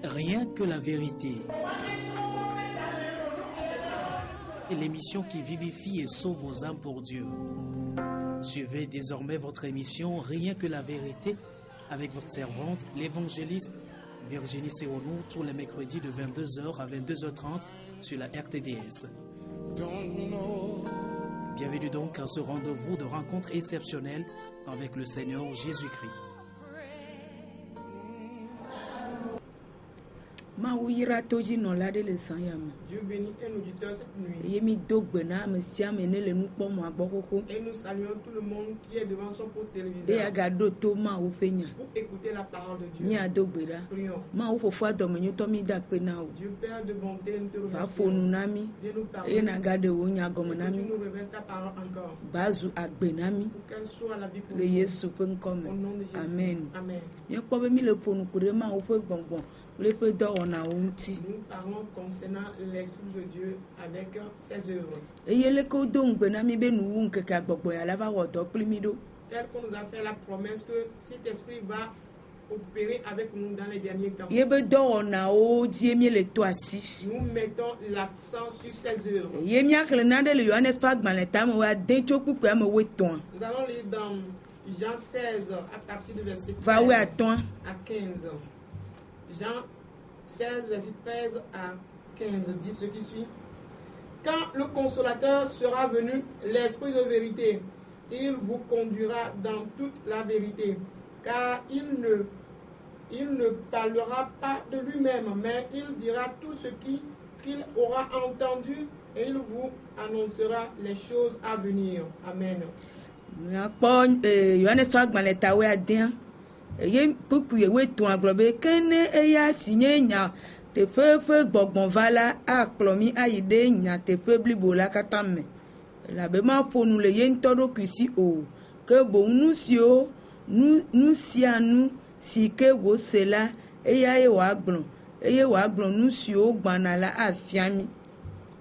Rien que la vérité. Et l'émission qui vivifie et sauve vos âmes pour Dieu. Suivez désormais votre émission Rien que la vérité avec votre servante, l'évangéliste Virginie Seonou, tous les mercredis de 22h à 22h30 sur la RTDS. Bienvenue donc à ce rendez-vous de rencontre exceptionnelle avec le Seigneur Jésus-Christ. Dieu bénit un auditeur cette nuit. Et nous saluons tout le monde qui est devant son poste téléviseur pour écouter la parole de Dieu. Prions. Dieu Père de bonté, nous te remercions. Viens nous parler. Que tu nous révèles ta parole encore. Pour qu'elle soit la vie pour nous. Au nom de Jésus. Amen. Amen. Nous parlons concernant l'Esprit de Dieu avec ses œuvres. Tel qu'on nous a fait la promesse que cet Esprit va opérer avec nous dans les derniers temps. Nous mettons l'accent sur ses œuvres. Nous allons lire dans Jean 16 à partir du verset 13 à 15. Jean 16, verset 13 à 15 dit ce qui suit. Quand le consolateur sera venu, l'Esprit de vérité, il vous conduira dans toute la vérité, car il ne parlera pas de lui-même, mais il dira tout ce qu'il aura entendu et il vous annoncera les choses à venir. Amen. Eye puku yewe tu aglobe kene eya sinye nya tefe fe gbogbon vala aklomi ayide nya tefe blibola katame la be ma fonu le ye ntodo kwisi o ke bo nu sio nu sianu sike wo sela eya e wa gbon nu sio gbana la afiami.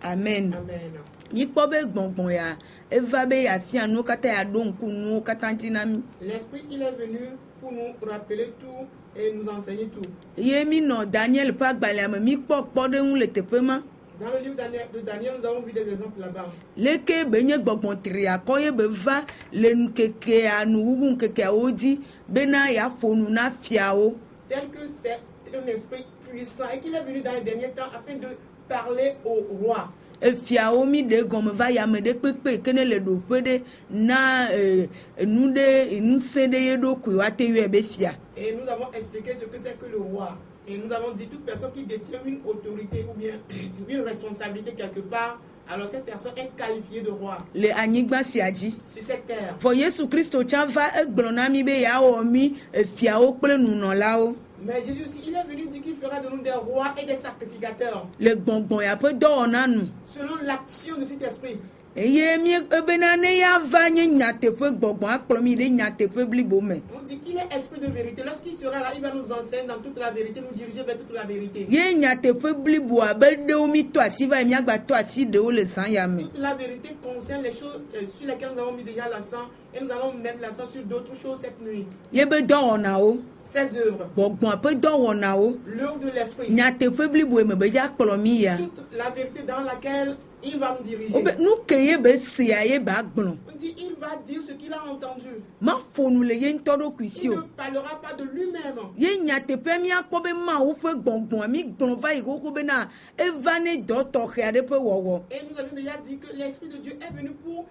Amen. Amen. Ni po be gbongbon ya eva be ya fianu kata ya donku nu katantinami. L'Esprit il est venu pour nous rappeler tout et nous enseigner tout. Yemi no Daniel pa gbalame mi pokpo de un le tepema. Dans le livre de Daniel, nous avons vu des exemples là-bas. Leke benye gbogbon tri akoye be va le nkeke anu wu nkeke odi bena ya fonu na fiao. Tel que c'est un esprit puissant et qu'il est venu dans les derniers temps afin de parler au roi. E fiao mi de gomme va ya me de pepe kene le do fede na nu de nu sede yedo ku wa te yu be fia. Et nous avons expliqué ce que c'est que le roi. Et nous avons dit toute personne qui détient une autorité ou bien une responsabilité quelque part, alors cette personne est qualifiée de roi. Le anigba siaji. Sur cette terre. For Yesu Christo chava egblona mi be ya o mi fiao pele nu no lao. Mais Jésus aussi, il est venu dire qu'il fera de nous des rois et des sacrificateurs. Le bonbon ya peu d'onanu. Selon l'action de cet esprit. Eye mi ebenane ya vanye nyatefe gbogbo akplomi de nyatefe blibome. On dit qu'il est esprit de vérité. Lorsqu'il sera là, il va nous enseigner dans toute la vérité, nous diriger vers toute la vérité. Ye nyatefe blibo abede omi to asiva mi agba to asi de o le san ya me. Toute la vérité concerne les choses sur lesquelles nous avons mis déjà l'accent et nous allons mettre l'accent sur d'autres choses cette nuit. Ye be do ona o. Ses œuvres. Gbogbo ape do ona o. L'œuvre de l'esprit. Nyatefe blibo e me be ja akplomi ya. Toute la vérité dans laquelle il va nous diriger. Nous keye be sia ye ba gbon. On dit il va dire ce qu'il a entendu. Ma fonu le ye ntodo kwisi Il o. ne parlera pas de lui-même. Ye nyatefe mi akpo be ma o fe gbongbon mi gbon va iko ko be na evane do to khia de pe wowo. Et nous avons déjà dit que l'Esprit de Dieu est venu pour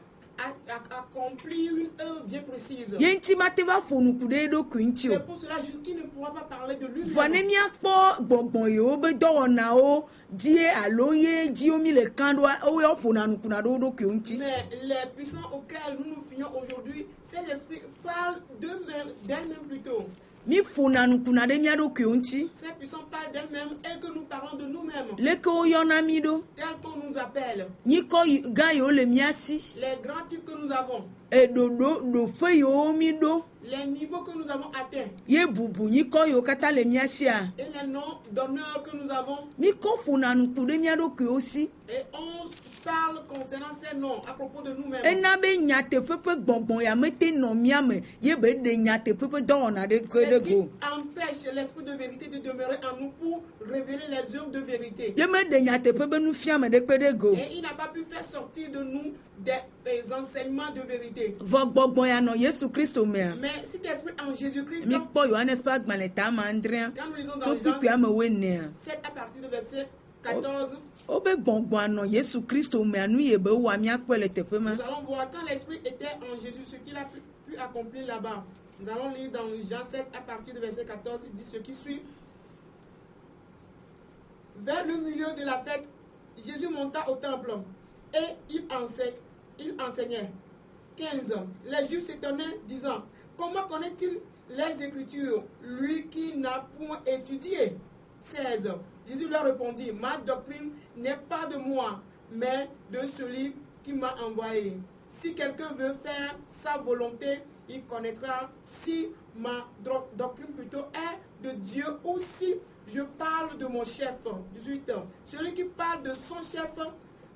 accomplir une œuvre bien précise. Yenti mateva fonu kude do kwintio. C'est pour cela qu'il ne pourra pas parler de lui-même. Vane mi akpo gbongbon yo be do ona o die aloye di omi le kandwa o yo fona nu kuna do kwinti. Mais les puissants auxquels nous nous fions aujourd'hui, ces esprits parlent d'elles-mêmes plutôt. Mi fona nu kuna de mi ado kwinti. Ces puissants parlent d'elles-mêmes et que nous parlons de nous-mêmes. Le ko yona mi do. Tel qu'on nous appelle. Ni ko ga yo le miasi. Les grands titres que nous avons. E do fe yo mi do. Les niveaux que nous avons atteints. Ye bubu ni ko yo kata le miasia. Et les noms d'honneur que nous avons. Mi ko fona nu kude mi ado kwe aussi. Et on parle concernant ces noms à propos de nous-mêmes. C'est ce qui empêche l'esprit de vérité de demeurer en nous pour révéler les œuvres de vérité. Et il n'a pas pu faire sortir de nous des enseignements de vérité. Mais si tu es en Jésus-Christ, quand nous lisons dans Jean 7 à partir de verset 14, nous allons voir quand l'esprit était en Jésus, ce qu'il a pu accomplir là-bas. Nous allons lire dans Jean 7 à partir de verset 14, il dit ce qui suit. Vers le milieu de la fête, Jésus monta au temple et il enseignait. 15. Les Juifs s'étonnaient, disant, comment connaît-il les Écritures, lui qui n'a point étudié? 16. Jésus leur répondit, ma doctrine n'est pas de moi, mais de celui qui m'a envoyé. Si quelqu'un veut faire sa volonté, il connaîtra si ma doctrine plutôt est de Dieu ou si je parle de mon chef. 18. Celui qui parle de son chef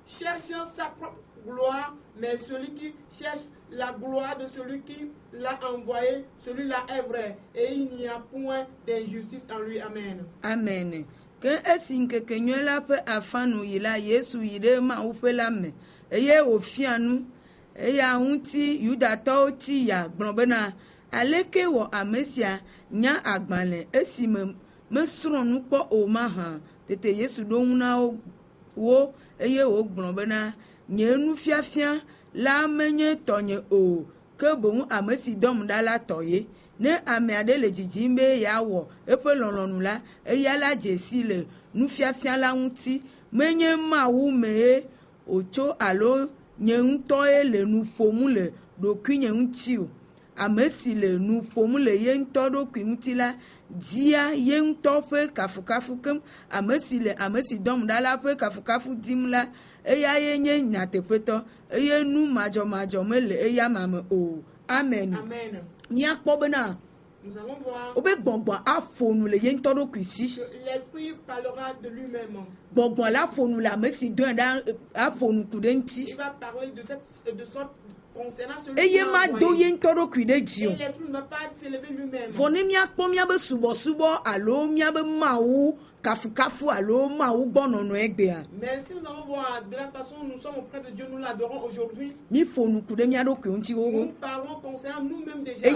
cherche sa propre gloire, mais celui qui cherche la gloire de celui qui l'a envoyé, celui-là est vrai, et il n'y a point d'injustice en lui. Amen. Amen. Que esinke kenyela pe afanu yila Yesu yide ma ufela me. Eye ofianu eya unti yudato ti ya gbonbena aleke wo amesia nya agbale esi me sronu po o ma han tete Yesu do una wo eye wo gbonbena nyenu fiafia la menye tonye o ke bon amesi dom dala toye ne ame ade le jijimbe ya wo epe lonlonu la eya la jesi le nu fiafia la unti menye ma wu me ocho alo nyento le nu pomu le do kunye unti o amesi le nu pomu le yento do kunti la dia yento fe kafukafu kem amesi dom dala fe kafukafu dim la eya yenye nyatepeto eye nu majo mele eya mame o. Amen. Amen. Nous allons voir que l'esprit parlera de lui-même. Il va parler de sorte concernant celui qui l'a envoyé. Et l'esprit ne va pas s'élever lui-même. Mais si nous allons voir de la façon dont nous sommes auprès de Dieu, nous l'adorons aujourd'hui. Nous parlons concernant nous-mêmes déjà. C'est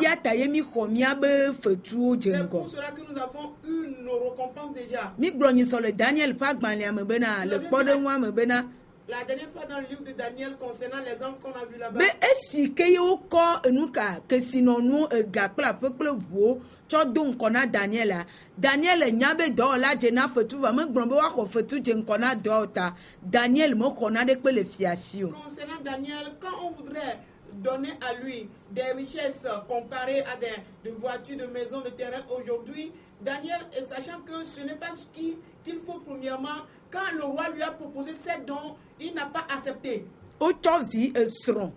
pour cela que nous avons eu nos récompenses déjà. La dernière fois dans le livre de Daniel concernant les hommes qu'on a vus là-bas. Daniel nyabe do la jena fetu va me glombe wa ko fetu je nkona do ta Daniel mo kona de pe le fiation. Concernant Daniel, quand on voudrait donner à lui des richesses comparées à des voitures, de maisons, de terrain aujourd'hui, Daniel, sachant que ce n'est pas ce qu'il faut premièrement, quand le roi lui a proposé ces dons, il n'a pas accepté. Ochovi esron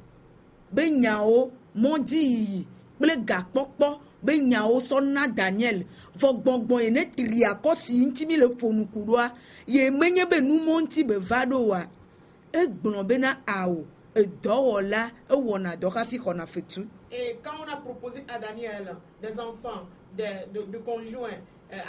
be nyao mondi ble gakpokpo be nyao sonna Daniel vogbongbon ene tria kosi ntimi le ponukudwa ye menye be nu monti be vado wa egbon be na awo edowola ewona dokafi kona fetu. Et quand on a proposé à Daniel des enfants, de conjoints,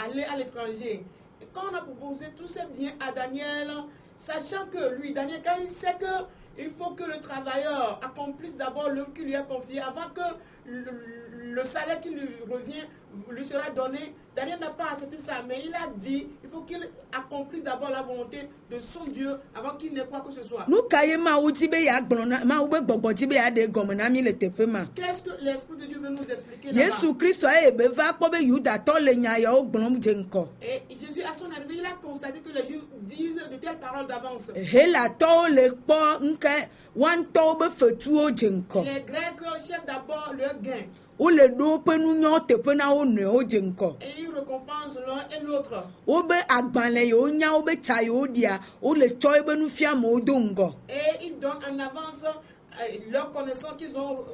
aller à l'étranger, quand on a proposé tous ces biens à Daniel, sachant que lui, Daniel, quand il sait qu'il faut que le travailleur accomplisse d'abord l'œuvre qui lui est confiée, avant que le salaire qui lui revient lui sera donné, Daniel n'a pas accepté ça, mais il a dit il faut qu'il accomplisse d'abord la volonté de son Dieu avant qu'il n'ait quoi que ce soit. Qu'est-ce que l'Esprit de Dieu veut nous expliquer là-bas? Et Jésus, à son arrivée, il a constaté que les Juifs disent de telles paroles d'avance. Les Grecs cherchent d'abord leur gain. Et ils récompensent l'un et l'autre. Et ils donnent en avance leur connaissance qu'ils ont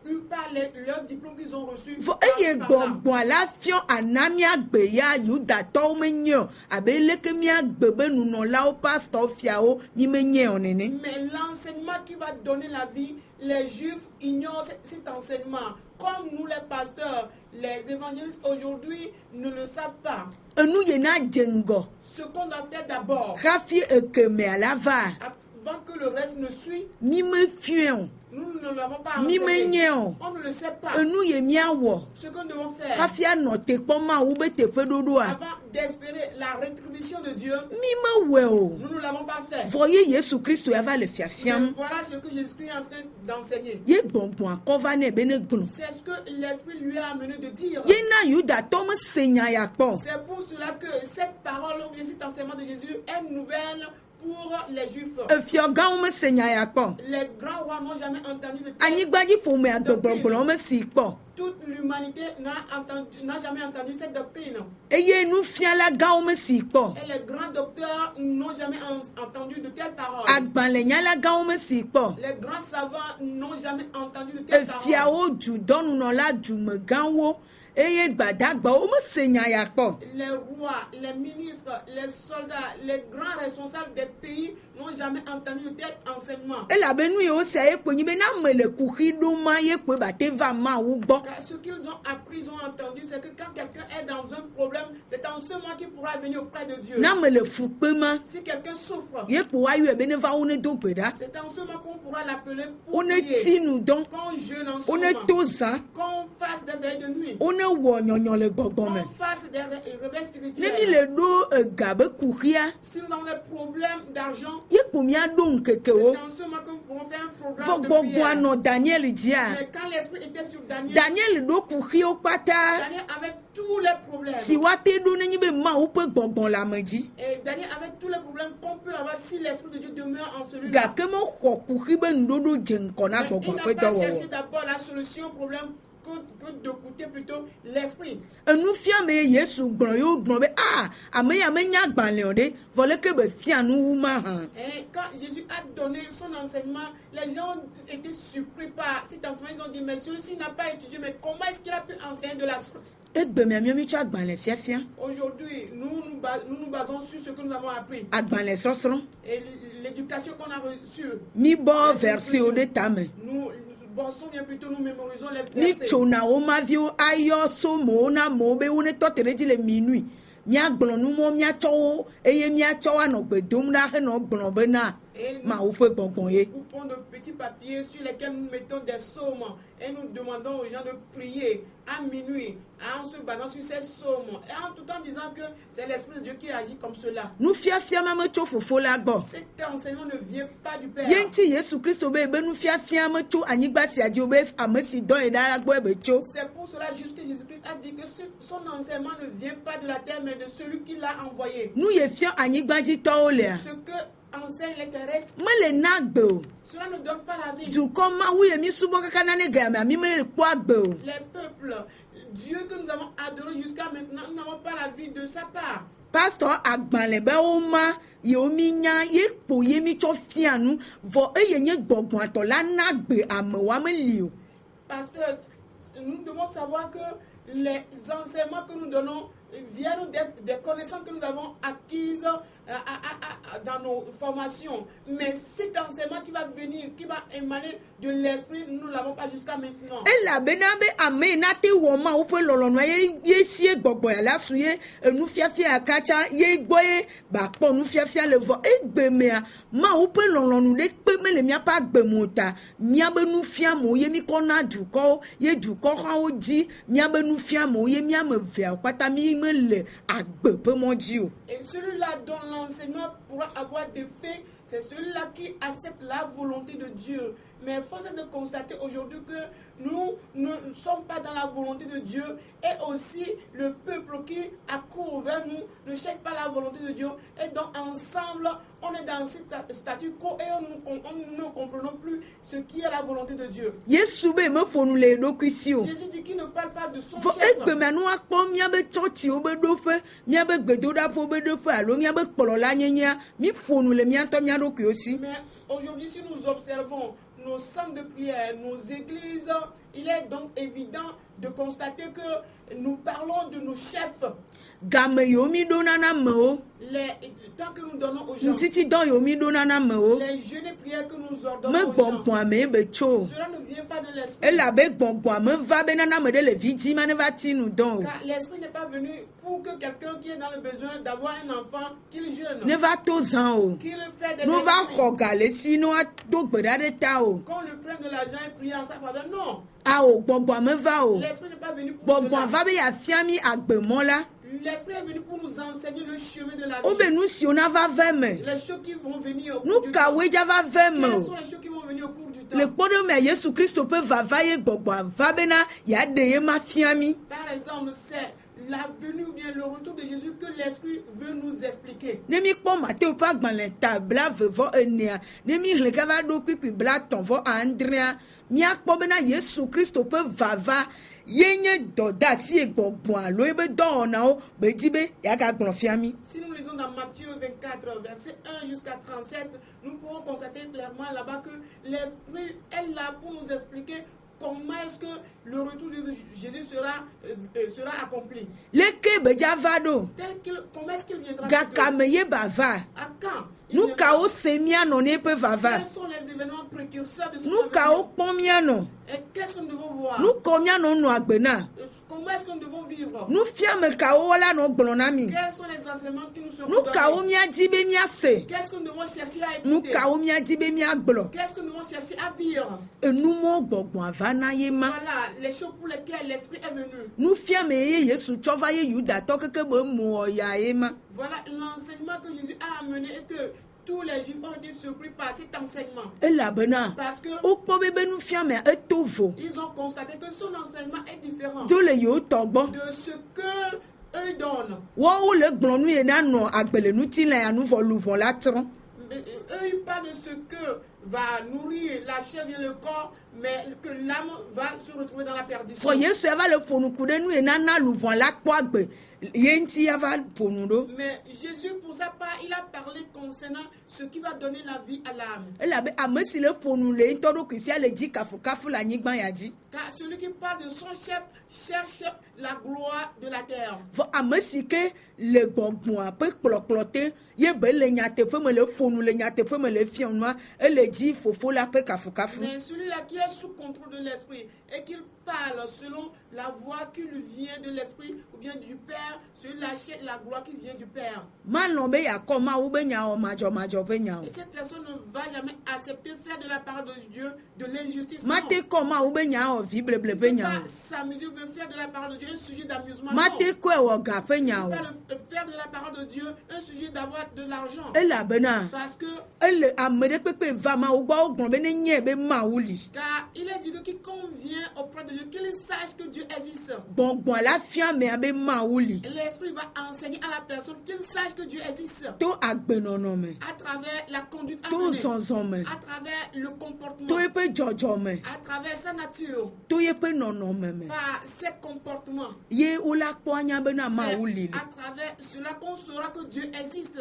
eu par leur diplôme qu'ils ont reçu. Eye gbɔngbɔn alafiɔn anamia gbe ya yudatɔwo menye abe leke mia gbe be nunɔlawo pastor fiawo mi menye o nene. Mais l'enseignement qui va donner la vie, les Juifs ignorent cet enseignement. Comme nous les pasteurs, les évangélistes aujourd'hui ne le savent pas. Enu yena dzengo. Ce qu'on doit faire d'abord. Hafi ekeme alava. Avant que le reste ne suive. Mi me fion. Nous ne l'avons pas enseigné. On ne le sait pas. Ce que nous devons faire. Avant d'espérer la rétribution de Dieu. Nous ne l'avons pas fait. Mais voilà ce que Jésus-Christ est en train d'enseigner. C'est ce que l'Esprit lui a amené de dire. C'est pour cela que cette parole, ou bien cet enseignement de Jésus est nouvelle pour les Juifs. Les grands rois n'ont jamais entendu de doctrine. Toute l'humanité n'a jamais entendu cette doctrine. Et les grands docteurs n'ont jamais entendu de telles paroles. Les grands savants n'ont jamais entendu de telles paroles. Les rois, les ministres, les soldats, les grands responsables des pays n'ont jamais entendu de tel enseignement. Car ce qu'ils ont appris, ils ont entendu, c'est que quand quelqu'un est dans un problème, c'est en ce moment qu'il pourra venir auprès de Dieu. Si quelqu'un souffre, c'est en ce moment qu'on pourra l'appeler pour prier. Qu'on jeûne en ce moment, qu'on fasse des veilles de nuit. On fasse des réveils spirituels. Si nous avons des problèmes d'argent, c'est en ce moment que nous pourrons faire un programme de prière. Mais quand l'Esprit était sur Daniel avait tous les problèmes. Et Daniel avait tous les problèmes qu'on peut avoir si l'Esprit de Dieu demeure en celui-là. Mais il n'a pas cherché d'abord la solution au problème que d'écouter plutôt l'esprit. Et quand Jésus a donné son enseignement, les gens étaient surpris par cet enseignement. Ils ont dit, mais celui-ci n'a pas étudié, mais comment est-ce qu'il a pu enseigner de la sorte? Aujourd'hui, nous nous basons sur ce que nous avons appris. Et l'éducation qu'on a reçue. Nous mémorisons les versets. Et nous coupons de petits papiers sur lesquels nous mettons des psaumes et nous demandons aux gens de prier à minuit en se basant sur ces psaumes et en tout en disant que c'est l'Esprit de Dieu qui agit comme cela. Cet enseignement ne vient pas du Père. C'est pour cela juste que Jésus-Christ a dit que son enseignement ne vient pas de la terre mais de celui qui l'a envoyé. Ce que enseigne les terrestres, cela ne donne pas la vie. Les peuples, Dieu que nous avons adoré jusqu'à maintenant, nous n'avons pas la vie de sa part. Pasteur Pasteur, nous devons savoir que les enseignements que nous donnons viennent des connaissances que nous avons acquises dans nos formations. Mais cet enseignement qui va venir, qui va émaner de l'esprit, nous ne l'avons pas jusqu'à maintenant. Et celui-là dont l'enseignement pourra avoir des faits, c'est celui-là qui accepte la volonté de Dieu. Mais force est de constater aujourd'hui que nous ne sommes pas dans la volonté de Dieu et aussi le peuple qui accourt vers nous ne cherche pas la volonté de Dieu. Et donc ensemble, on est dans ce statu quo et on ne comprenons plus ce qui est la volonté de Dieu. Jésus dit qu'il ne parle pas de son chef. Mais aujourd'hui, si nous observons nos centres de prière, nos églises, il est donc évident de constater que nous parlons de nos chefs. Tant que nous donnons aux gens, les jeûnes et prières que nous ordonnons aux gens, cela ne vient pas de l'esprit. Car l'esprit n'est pas venu pour que quelqu'un qui est dans le besoin d'avoir un enfant, qu'il jeûne, qu'il fait des bénéfices, qu'on lui prenne de l'argent et prie en sa faveur. Non. L'esprit n'est pas venu pour cela. L'esprit est venu pour nous enseigner le chemin de la vie. Les choses qui vont venir au cours du temps. Quelles sont les choses qui vont venir au cours du temps? Par exemple, c'est la venue ou bien le retour de Jésus que l'esprit veut nous expliquer. Si nous lisons dans Matthieu 24, verset 1 jusqu'à 37, nous pourrons constater clairement là-bas que l'esprit est là pour nous expliquer comment est-ce que le retour de Jésus sera accompli. Comment est-ce qu'il viendra? À quand? Quels sont les événements précurseurs de ce avenir? Et qu'est-ce que nous devons voir? Comment est-ce que nous devons vivre? Quels sont les enseignements qui nous seront donnés? Qu'est-ce que nous devons chercher à écouter? Qu'est-ce que nous devons chercher à dire? Voilà les choses pour lesquelles l'esprit est venu. Voilà l'enseignement que Jésus a amené et que tous les Juifs ont été surpris par cet enseignement. Parce que ils ont constaté que son enseignement est différent de ce que eux donnent. Eux, ils parlent de ce que va nourrir la chair et le corps, mais que l'âme va se retrouver dans la perdition. Mais Jésus, pour sa part, il a parlé concernant ce qui va donner la vie à l'âme. Car celui qui parle de son chef cherche la gloire de la terre. Mais celui-là qui est sous contrôle de l'esprit et qu'il parle selon la voix qui lui vient de l'esprit ou bien du Père, celui-là achète la gloire qui vient du Père. Et cette personne ne va jamais accepter faire de la parole de Dieu de l'injustice. Non. Il ne peut pas s'amuser ou bien faire de la parole de Dieu un sujet d'amusement. Non. Il ne peut pas faire de la parole de Dieu un sujet d'avoir de l'argent. Parce que car il est dit que quiconque vient auprès de Dieu, qu'il sache que Dieu existe. L'esprit va enseigner à la personne qu'il sache que Dieu existe. À travers la conduite à mener, à travers le comportement, à travers sa nature, par ses comportements. C'est à travers cela qu'on saura que Dieu existe.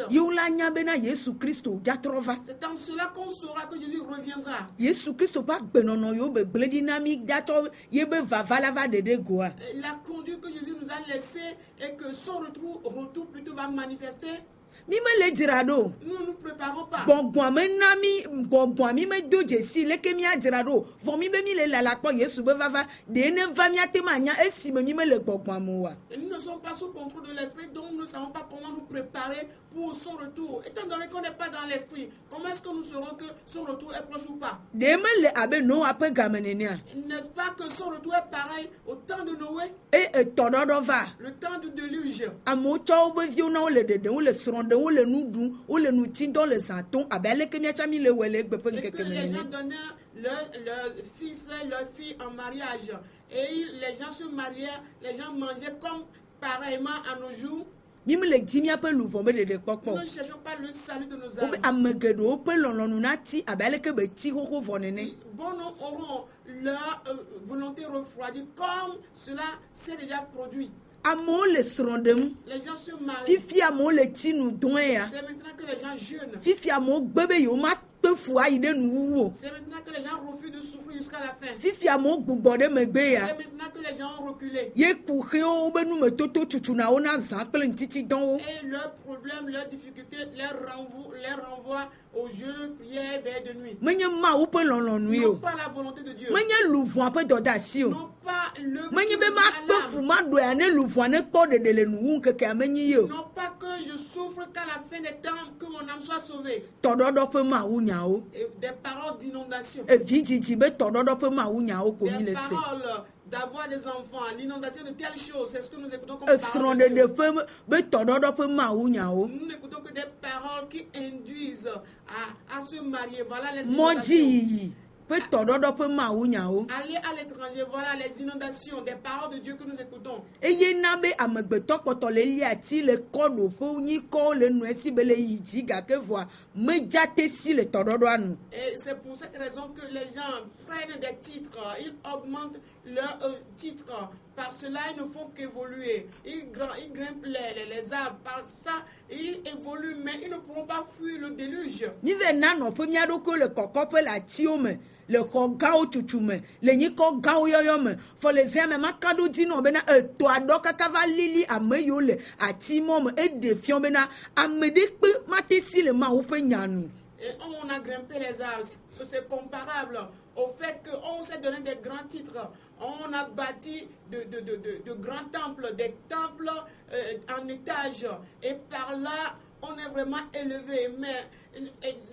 C'est en cela qu'on saura que Jésus reviendra. La conduite que Jésus nous a laissée et que son retour plutôt va manifester. Nous ne nous préparons pas. Nous ne sommes pas sous contrôle de l'esprit, donc nous ne savons pas comment nous préparer pour son retour. Étant donné qu'on n'est pas dans l'esprit, comment est-ce que nous saurons que son retour est proche ou pas? N'est-ce pas que son retour est pareil au temps de Noé? Le temps du déluge. Et que les gens donnaient leur fils, leur fille en mariage. Et les gens se mariaient, les gens mangeaient comme pareillement à nos jours. Nous ne cherchons pas le salut de nos âmes. Bon, nous auront leur volonté refroidie comme cela s'est déjà produit. Les gens se marient. C'est maintenant que les gens jeûnent. maintenant que les gens refusent de souffrir jusqu'à la fin. C'est maintenant que les gens ont reculé. Et leurs problèmes, leurs difficultés les renvoient au jeu de prière vers de nuit. Non pas la volonté de Dieu. Non pas le non pas que je souffre qu'à la fin des temps que mon âme soit sauvée. Et des paroles d'inondation. Des paroles d'avoir des enfants, l'inondation de telles choses, c'est ce que nous écoutons comme parole de Dieu. Nous n'écoutons que des paroles qui induisent à se marier. Voilà les inondations. Aller à l'étranger, voilà les inondations, des paroles de Dieu que nous écoutons. Et c'est pour cette raison que les gens prennent des titres, ils augmentent leurs titres. Par cela, ils ne font qu'évoluer. Ils grimpent les arbres. Par ça, ils évoluent, mais ils ne pourront pas fuir le déluge. Le gao chuchume le nyiko gao yoyome for les zeme makado dino bena to adoka kavalili ameyole atimom e defion bena amedekpe matesi le ma ope nyanu. Et on a grimpé les arbres. C'est comparable au fait qu'on s'est donné des grands titres. On a bâti de grands temples, des temples en étage. Et par là, on est vraiment élevé. Mais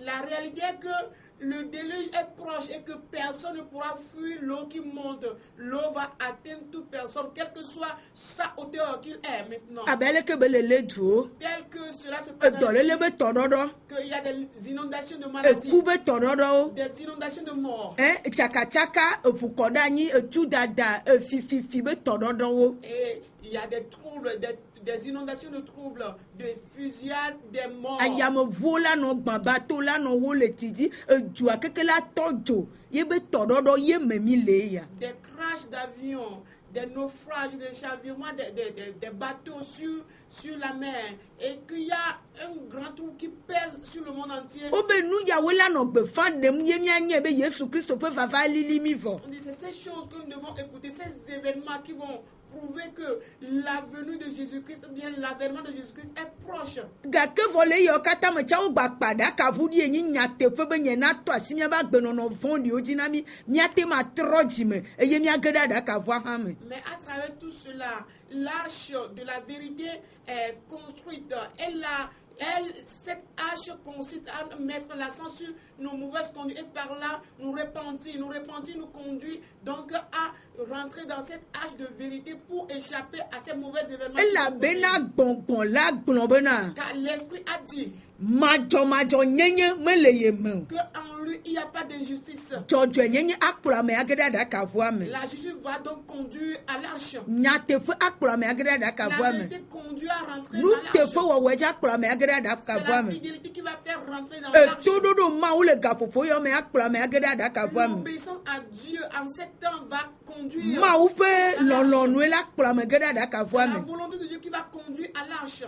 la réalité est que le déluge est proche et que personne ne pourra fuir l'eau qui monte. L'eau va atteindre toute personne, quelle que soit sa hauteur qu'il est maintenant. Tel que cela se passe dans le pays, qu'il y a des inondations de maladies, des inondations de mort. Et il y a des troubles, des inondations de troubles, des fusillades, des morts. Des crashs d'avions, des naufrages, des chavirements, des bateaux sur la mer. Et qu'il y a un grand trou qui pèse sur le monde entier. On dit c'est ces choses que nous devons écouter, ces événements qui vont prouver que la venue de Jésus-Christ, bien l'avènement de Jésus-Christ est proche. Mais à travers tout cela, l'arche de la vérité est construite. Cette arche consiste à mettre l'accent sur nos mauvaises conduites et par là nous repentir, nous conduit donc à rentrer dans cette arche de vérité pour échapper à ces mauvais événements. Car l'Esprit a dit qu'en lui il n'y a pas d'injustice. La justice va donc conduire à l'arche. La vérité conduit à rentrer dans l'arche. C'est la fidélité qui va faire rentrer dans l'arche. L'obéissance à Dieu en ce temps va conduire à l'arche. C'est la volonté de Dieu qui va conduire à l'arche.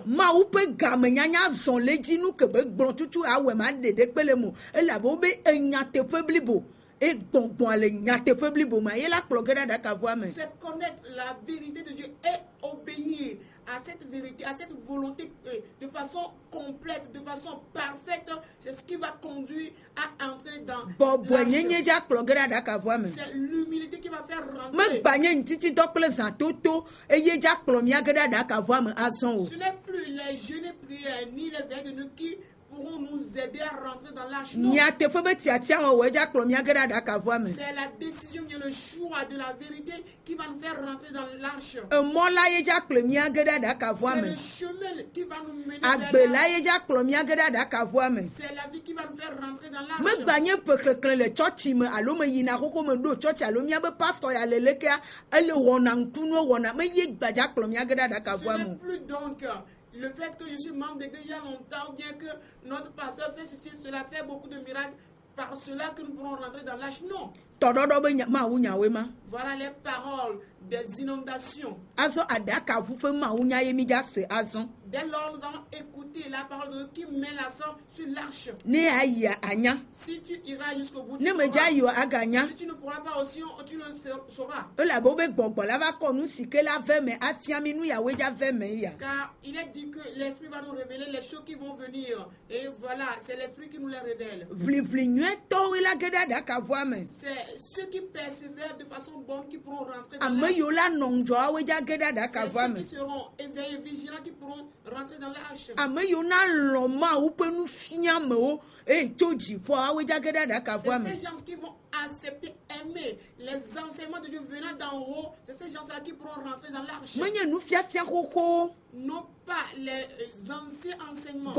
C'est connaître la vérité de Dieu et obéir à cette vérité, à cette volonté de façon complète, de façon parfaite. C'est ce qui va conduire à entrer dans l'arche. C'est l'humilité qui va faire rentrer. Ce n'est plus les jeûnes prières ni les veilles de nuit qui pourront nous aider à rentrer dans l'arche. Non. C'est la décision, le choix de la vérité qui va nous faire rentrer dans l'arche. C'est le chemin qui va nous mener vers l'arche. C'est la vie qui va nous faire rentrer dans l'arche. Ce n'est plus donc le fait que je suis membre d'église il y a longtemps, bien que notre pasteur fait ceci, cela, fait beaucoup de miracles, par cela que nous pourrons rentrer dans l'arche. Non. Voilà les paroles des inondations. Dès lors, nous allons écouter la parole de Dieu qui met l'accent sur l'arche. Si tu iras jusqu'au bout, tu sauras. Si tu ne pourras pas aussi, tu le sauras. Car il est dit que l'Esprit va nous révéler les choses qui vont venir. Et voilà, c'est l'Esprit qui nous les révèle. C'est ceux qui persévèrent de façon bonne qui pourront rentrer dans l'arche. C'est ceux qui seront éveillés, vigilants, qui pourront rentrer dans l'arche. C'est ces gens qui vont accepter, aimer les enseignements de Dieu venant d'en haut. C'est ces gens-là qui pourront rentrer dans l'arche. Non pas les anciens enseignements.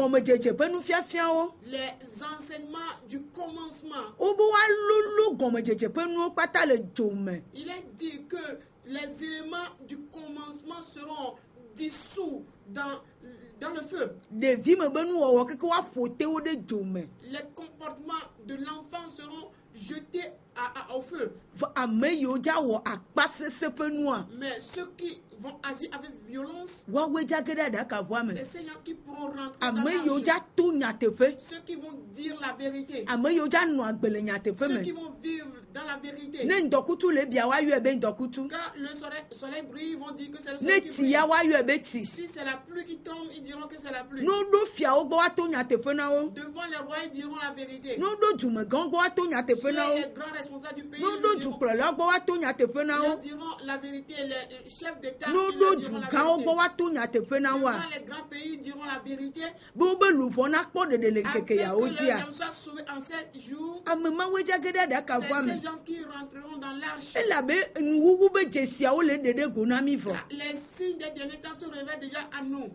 Les enseignements du commencement. Il est dit que les éléments du commencement seront dissous dans le feu. Les comportements de l'enfant seront jetés au feu. Mais ceux qui vont agir avec violence, c'est ces gens qui pourront rentrer dans l'arche. Ceux qui vont dire la vérité. Ceux qui vont vivre dans la vérité. Quand le soleil brille, ils vont dire que c'est le soleil qui brille. Si c'est la pluie qui tombe, ils diront que c'est la pluie. Devant les rois, ils diront la vérité. Si les grands responsables du pays, ils diront la vérité. Les chefs d'État, ils diront la vérité. Devant les grands pays, ils diront la vérité. Afin que les hommes soient sauvés en 7 jours, c'est ces gens qui rentreront dans l'arche. Les signes des derniers temps se révèlent déjà à nous.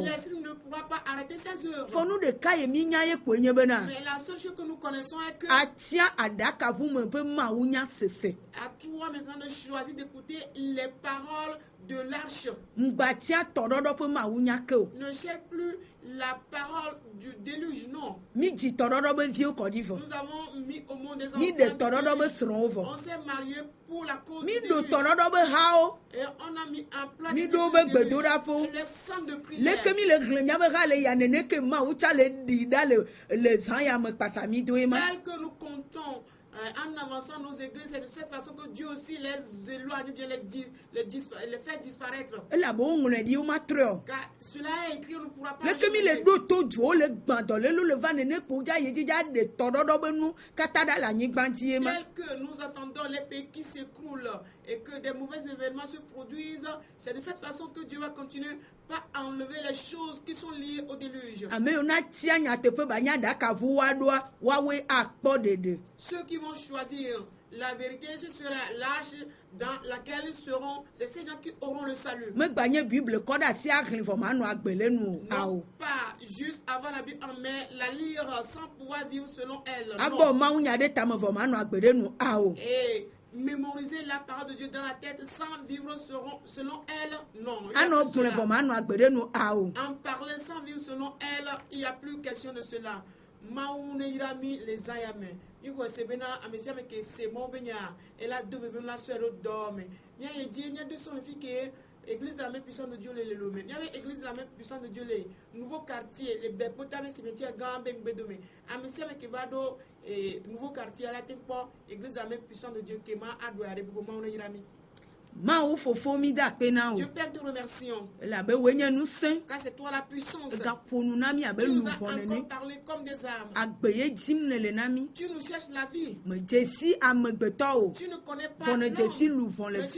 L'esprit ne pourra pas arrêter ses œuvres. Mais la seule chose que nous connaissons est que à toi maintenant de choisir d'écouter les paroles de l'arche. Ne cherche plus la parole du déluge, non. Nous avons mis au monde des enfants. On s'est marié pour la cause du déluge. Et on a mis en place des déluges. Le sang de prière. Tel que nous comptons en avançant nos églises, c'est de cette façon que Dieu aussi les éloigne, bien les fait disparaître. Car cela est écrit, on ne pourra pas changer. Tel que nous attendons les pays qui s'écroulent et que des mauvais événements se produisent, c'est de cette façon que Dieu va continuer pas à enlever les choses qui sont liées au déluge. Ceux qui vont choisir la vérité, ce sera l'arche dans laquelle ils seront, c'est ces gens qui auront le salut. Non pas juste avoir la Bible en main, la lire sans pouvoir vivre selon elle. Non. Et mémoriser la parole de Dieu dans la tête sans vivre selon elle, non. En parler sans vivre selon elle, il n'y a plus question de cela. Maoune irami les ayame. Iko sebena amesia me que c'est mon benya. Et là devenu la soeur dorme. Mia yedi mia de son fille que église de la main puissante de Dieu les lomé. Mia église de la main puissante de Dieu les nouveau quartier les bepotabe cimetière gambeng bedome. Amesia me que vado nouveau quartier à la tempo église de la main puissante de Dieu que ma adoire beaucoup maoune irami. Dieu Père, te remercions. Car c'est toi la puissance. Tu nous as encore parlé comme des âmes. Tu nous cherches la vie. Tu ne connais pas l'homme. Mais tu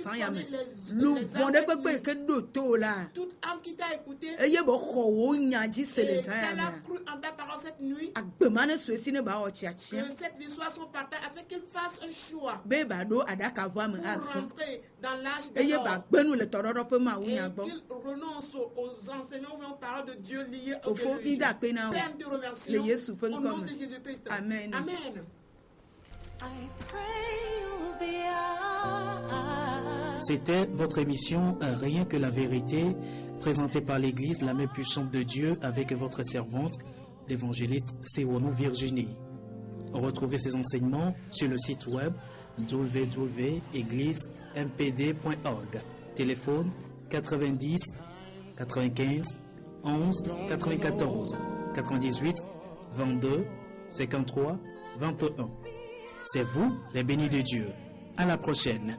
connais les âmes. Toute âme qui t'a écouté et qu'elle a cru en ta parole cette nuit, que cette vie soit son partage afin qu'il fasse un choix pour rentrer dans l'âge de l'or et qu'il renonce aux enseignements ou aux paroles de Dieu liées au déluge. Père, te remercions au nom de Jésus-Christ. Amen. Amen. C'était votre émission Rien que la vérité, présentée par l'Église La Main Puissante de Dieu avec votre servante, l'évangéliste Sewono Virginie. Retrouvez ces enseignements sur le site web www.eglisempd.org. Téléphone 90 95 11 94 98 22 53 21. C'est vous les bénis de Dieu. À la prochaine.